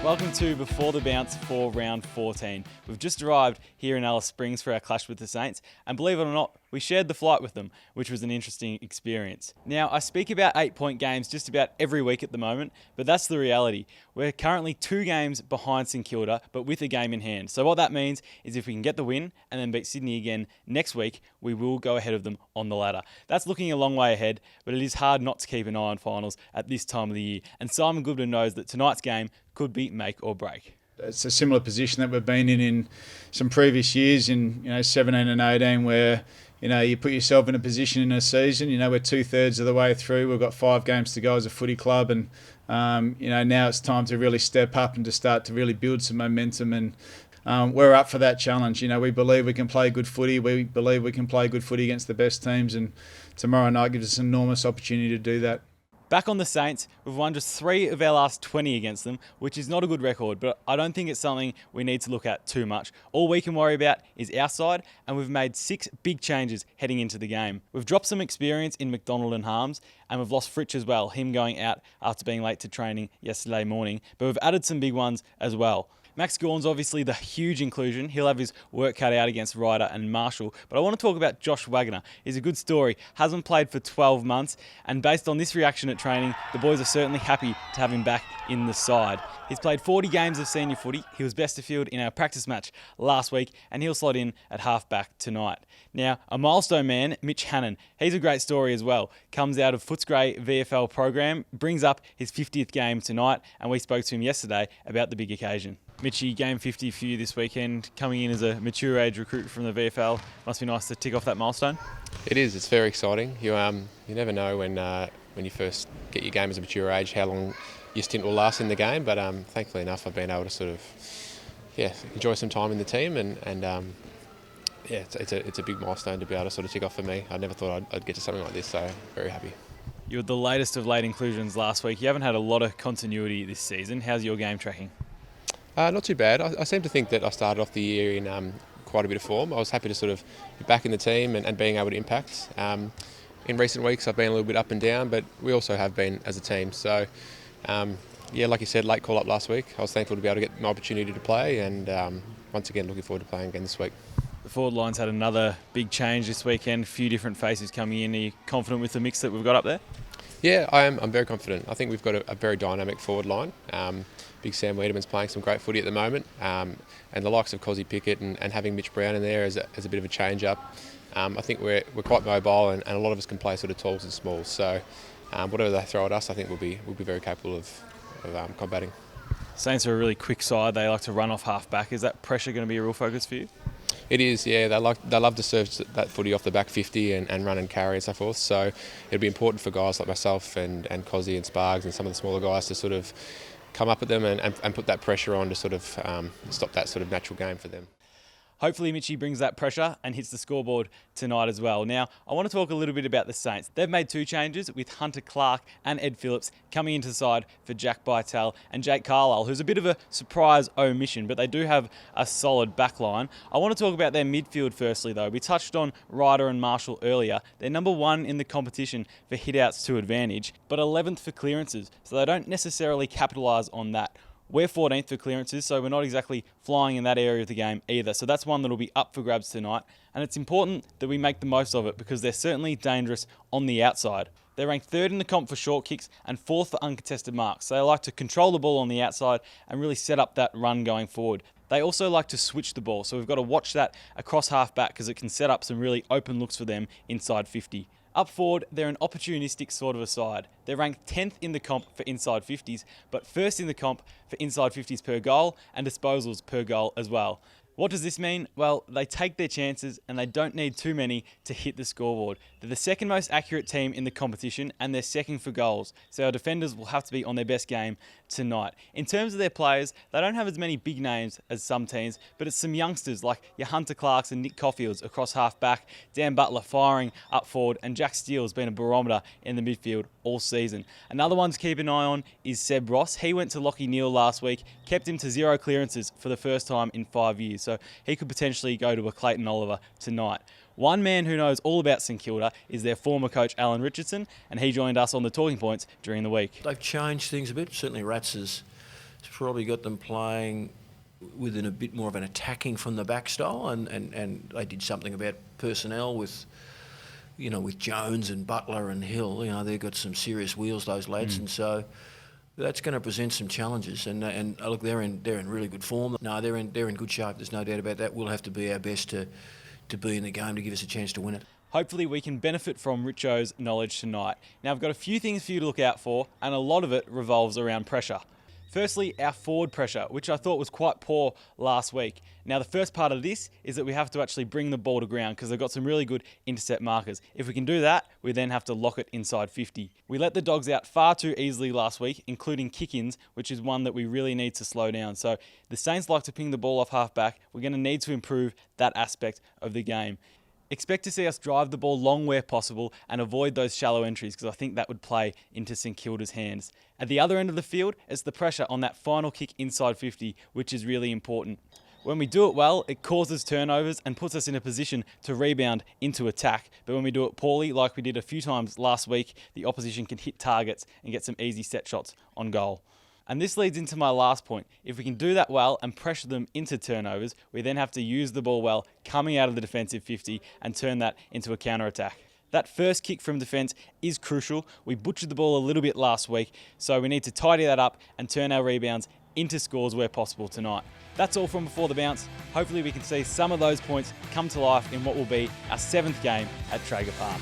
Welcome to Before the Bounce for round 14. We've just arrived here in Alice Springs for our clash with the Saints, and believe it or not, we shared the flight with them, which was an interesting experience. Now, I speak about 8-point games just about every week at the moment, but that's the reality. We're currently 2 games behind St Kilda, but with a game in hand. So what that means is if we can get the win and then beat Sydney again next week, we will go ahead of them on the ladder. That's looking a long way ahead, but it is hard not to keep an eye on finals at this time of the year. And Simon Goodwin knows that tonight's game could be make or break. It's a similar position that we've been in some previous years in 17 and 18 where you put yourself in a position in a season, we're 2/3 of the way through, we've got 5 games to go as a footy club, and now it's time to really step up and to start to really build some momentum, and we're up for that challenge. We believe we can play good footy, we believe we can play good footy against the best teams, and tomorrow night gives us an enormous opportunity to do that. Back on the Saints, we've won just 3 of our last 20 against them, which is not a good record, but I don't think it's something we need to look at too much. All we can worry about is our side, and we've made 6 big changes heading into the game. We've dropped some experience in McDonald and Harms, and we've lost Fritsch as well, him going out after being late to training yesterday morning, but we've added some big ones as well. Max Gawn's obviously the huge inclusion. He'll have his work cut out against Ryder and Marshall. But I want to talk about Josh Wagner. He's a good story. Hasn't played for 12 months. And based on this reaction at training, the boys are certainly happy to have him back in the side. He's played 40 games of senior footy. He was best of field in our practice match last week. And he'll slot in at halfback tonight. Now, a milestone man, Mitch Hannon. He's a great story as well. Comes out of Footscray VFL program. Brings up his 50th game tonight. And we spoke to him yesterday about the big occasion. Mitchy, game 50 for you this weekend, coming in as a mature age recruit from the VFL. Must be nice to tick off that milestone. It is. It's very exciting. You never know when you first get your game as a mature age how long your stint will last in the game. But thankfully enough, I've been able to sort of enjoy some time in the team, and it's a big milestone to be able to sort of tick off for me. I never thought I'd get to something like this, so very happy. You were the latest of late inclusions last week. You haven't had a lot of continuity this season. How's your game tracking? Not too bad. I seem to think that I started off the year in quite a bit of form. I was happy to sort of be back in the team and being able to impact. In recent weeks I've been a little bit up and down, but we also have been as a team. So, like you said, late call up last week. I was thankful to be able to get my opportunity to play, and once again looking forward to playing again this week. The forward line's had another big change this weekend, a few different faces coming in. Are you confident with the mix that we've got up there? Yeah, I am. I'm very confident. I think we've got a very dynamic forward line. Big Sam Wiedemann's playing some great footy at the moment, and the likes of Cozzy Pickett and having Mitch Brown in there as a bit of a change-up. I think we're quite mobile, and a lot of us can play sort of talls and smalls. So whatever they throw at us, I think we'll be very capable of combating. Saints are a really quick side. They like to run off half-back. Is that pressure going to be a real focus for you? It is, yeah. They love to serve that footy off the back 50 and run and carry and so forth. So it'll be important for guys like myself and Cozzy and Spargs and some of the smaller guys to sort of come up at them and put that pressure on to sort of stop that sort of natural game for them. Hopefully Mitchy brings that pressure and hits the scoreboard tonight as well. Now, I want to talk a little bit about the Saints. They've made 2 changes with Hunter Clark and Ed Phillips coming into the side for Jack Bytel and Jake Carlisle, who's a bit of a surprise omission, but they do have a solid back line. I want to talk about their midfield firstly, though. We touched on Ryder and Marshall earlier. They're number 1 in the competition for hit-outs to advantage, but 11th for clearances, so they don't necessarily capitalise on that. We're 14th for clearances, so we're not exactly flying in that area of the game either. So that's one that'll be up for grabs tonight. And it's important that we make the most of it because they're certainly dangerous on the outside. They're ranked 3rd in the comp for short kicks and 4th for uncontested marks. So they like to control the ball on the outside and really set up that run going forward. They also like to switch the ball, so we've got to watch that across half-back because it can set up some really open looks for them inside 50. Up forward, they're an opportunistic sort of a side. They're ranked 10th in the comp for inside 50s, but 1st in the comp for inside 50s per goal and disposals per goal as well. What does this mean? Well, they take their chances and they don't need too many to hit the scoreboard. They're the 2nd most accurate team in the competition and they're 2nd for goals. So our defenders will have to be on their best game tonight. In terms of their players, they don't have as many big names as some teams, but it's some youngsters like your Hunter Clarks and Nick Caulfields across half back, Dan Butler firing up forward, and Jack Steele's been a barometer in the midfield all season. Another one to keep an eye on is Seb Ross. He went to Lachie Neale last week, kept him to 0 clearances for the first time in 5 years. So he could potentially go to a Clayton Oliver tonight. One man who knows all about St Kilda is their former coach, Alan Richardson, and he joined us on the Talking Points during the week. They've changed things a bit. Certainly Rats has probably got them playing within a bit more of an attacking from the back style, and they did something about personnel with, with Jones and Butler and Hill. They've got some serious wheels, those lads, and so that's going to present some challenges. And look, they're in really good form. No, they're in good shape. There's no doubt about that. We'll have to be our best to be in the game to give us a chance to win it. Hopefully we can benefit from Richo's knowledge tonight. Now I've got a few things for you to look out for, and a lot of it revolves around pressure. Firstly, our forward pressure, which I thought was quite poor last week. Now the first part of this is that we have to actually bring the ball to ground because they've got some really good intercept markers. If we can do that, we then have to lock it inside 50. We let the Dogs out far too easily last week, including kick-ins, which is one that we really need to slow down. So the Saints like to ping the ball off half-back. We're going to need to improve that aspect of the game. Expect to see us drive the ball long where possible and avoid those shallow entries because I think that would play into St Kilda's hands. At the other end of the field, it's the pressure on that final kick inside 50, which is really important. When we do it well, it causes turnovers and puts us in a position to rebound into attack. But when we do it poorly, like we did a few times last week, the opposition can hit targets and get some easy set shots on goal. And this leads into my last point. If we can do that well and pressure them into turnovers, we then have to use the ball well coming out of the defensive 50 and turn that into a counter-attack. That first kick from defence is crucial. We butchered the ball a little bit last week, so we need to tidy that up and turn our rebounds into scores where possible tonight. That's all from Before the Bounce. Hopefully we can see some of those points come to life in what will be our 7th game at Traeger Park.